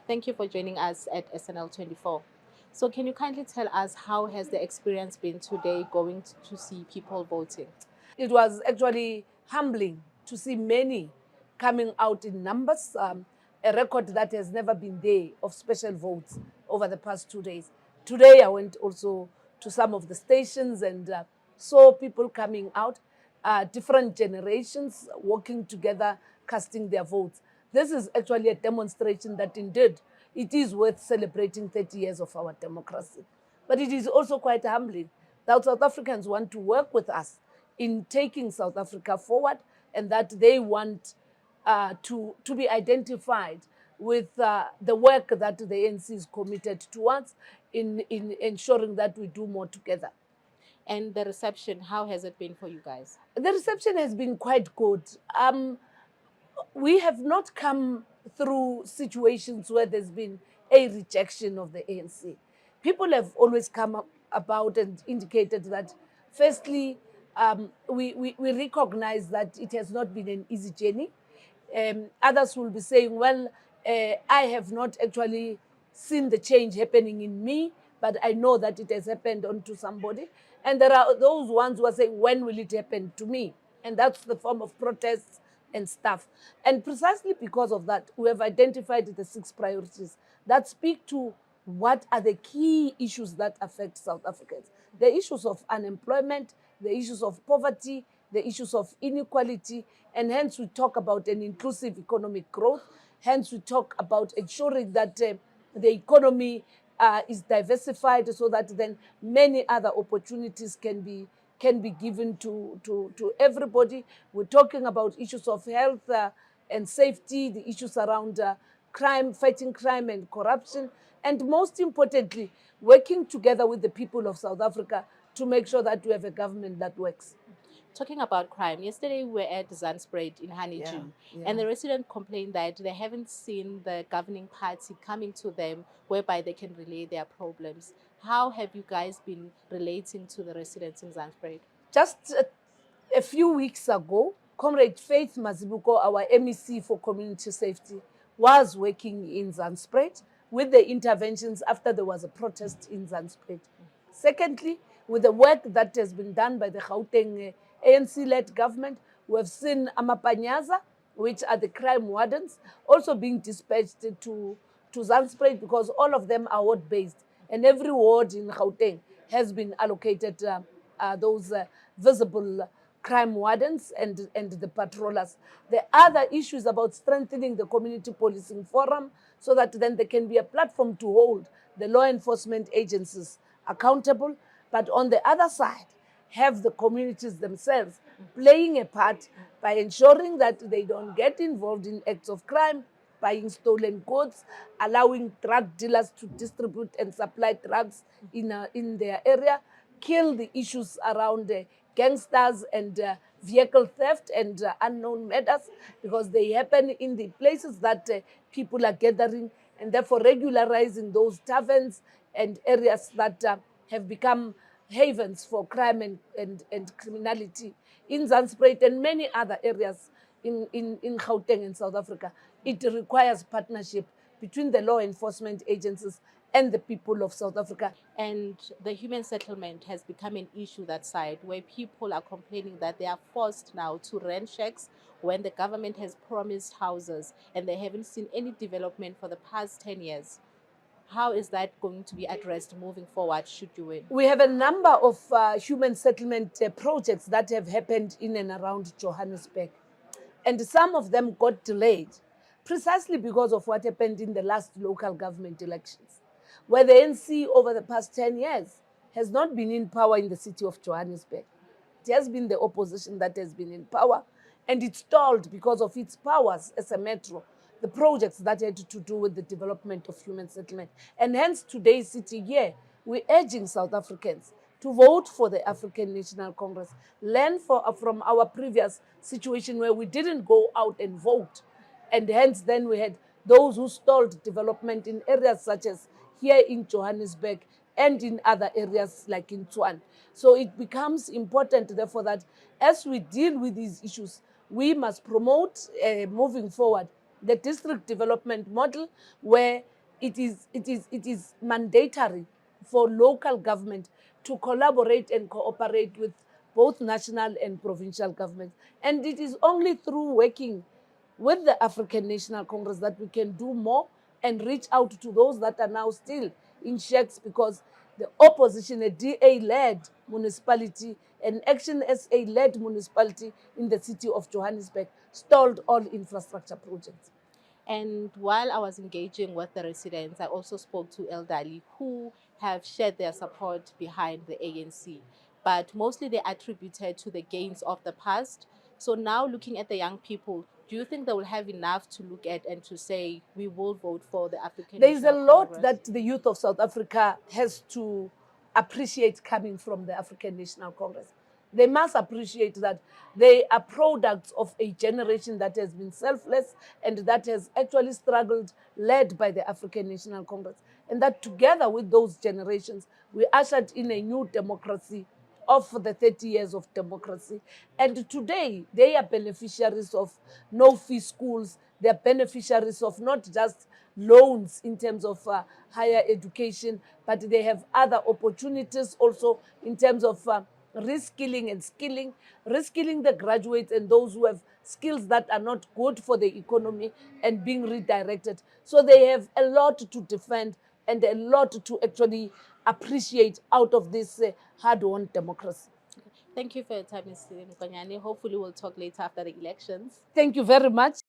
Thank you for joining us at SNL 24. So can you kindly tell us how has the experience been today going to see people voting? It was actually humbling to see many coming out in numbers, a record that has never been there of special votes over the past 2 days. Today, I went also to some of the stations and saw people coming out, different generations working together, casting their votes. This is actually a demonstration that indeed it is worth celebrating 30 years of our democracy. But it is also quite humbling that South Africans want to work with us in taking South Africa forward, and that they want to be identified with the work that the ANC is committed towards in ensuring that we do more together. And the reception, how has it been for you guys? The reception has been quite good. We have not come through situations where there's been a rejection of the ANC. People have always come up about and indicated that, firstly, we recognize that it has not been an easy journey. Others will be saying, well, I have not actually seen the change happening in me, but I know that it has happened onto somebody. And there are those ones who are saying, when will it happen to me? And that's the form of protests and stuff. And precisely because of that, we have identified the 6 priorities that speak to what are the key issues that affect South Africans. The issues of unemployment, the issues of poverty, the issues of inequality, and hence we talk about an inclusive economic growth. Hence we talk about ensuring that the economy is diversified so that then many other opportunities can be given to everybody. We're talking about issues of health and safety, the issues around crime, fighting crime and corruption, and most importantly, working together with the people of South Africa to make sure that we have a government that works. Talking about crime, yesterday we were at Zanspruit in Honeydew, and the resident complained that they haven't seen the governing party coming to them whereby they can relay their problems. How have you guys been relating to the residents in Zanspruit? Just a few weeks ago, Comrade Faith Mazibuko, our MEC for Community Safety, was working in Zanspruit with the interventions after there was a protest in Zanspruit. Secondly, with the work that has been done by the Gauteng ANC-led government, we have seen Amapanyaza, which are the crime wardens, also being dispatched to Zanspruit because all of them are ward-based. And every ward in Gauteng has been allocated those visible crime wardens and the patrollers. The other issue is about strengthening the community policing forum so that then there can be a platform to hold the law enforcement agencies accountable, but on the other side, have the communities themselves playing a part by ensuring that they don't get involved in acts of crime, buying stolen goods, allowing drug dealers to distribute and supply drugs in their area, kill the issues around gangsters and vehicle theft and unknown murders, because they happen in the places that people are gathering, and therefore regularizing those taverns and areas that have become havens for crime and criminality in Zanspruit and many other areas in Gauteng and South Africa. It requires partnership between the law enforcement agencies and the people of South Africa. And the human settlement has become an issue that side, where people are complaining that they are forced now to rent shacks when the government has promised houses and they haven't seen any development for the past 10 years. How is that going to be addressed moving forward should you win? We have a number of human settlement projects that have happened in and around Johannesburg. And some of them got delayed precisely because of what happened in the last local government elections, where the ANC over the past 10 years has not been in power in the city of Johannesburg. It has been the opposition that has been in power, and it stalled because of its powers as a metro, the projects that had to do with the development of human settlement. And hence today's sitting here, we're urging South Africans to vote for the African National Congress, learn from our previous situation where we didn't go out and vote. And hence then we had those who stalled development in areas such as here in Johannesburg and in other areas like in Tshwane. So it becomes important, therefore, that as we deal with these issues, we must promote, moving forward, the district development model where it is mandatory for local government to collaborate and cooperate with both national and provincial governments. And it is only through working with the African National Congress that we can do more and reach out to those that are now still in shacks, because the opposition, a DA-led municipality, an Action SA-led municipality in the city of Johannesburg, stalled all infrastructure projects. And while I was engaging with the residents, I also spoke to elderly who have shared their support behind the ANC, but mostly they attributed to the gains of the past. So now looking at the young people, do you think they will have enough to look at and to say, we will vote for the African There is a National lot Congress? that the youth of South Africa has to appreciate coming from the African National Congress. They must appreciate that they are products of a generation that has been selfless and that has actually struggled, led by the African National Congress. And that together with those generations, we ushered in a new democracy of the 30 years of democracy. And today, they are beneficiaries of no-fee schools. They are beneficiaries of not just loans in terms of higher education, but they have other opportunities also in terms of reskilling and skilling, reskilling the graduates and those who have skills that are not good for the economy and being redirected. So they have a lot to defend and a lot to actually appreciate out of this hard-won democracy. Thank you for your time, Ms. Mokonyane. Hopefully we'll talk later after the elections. Thank you very much.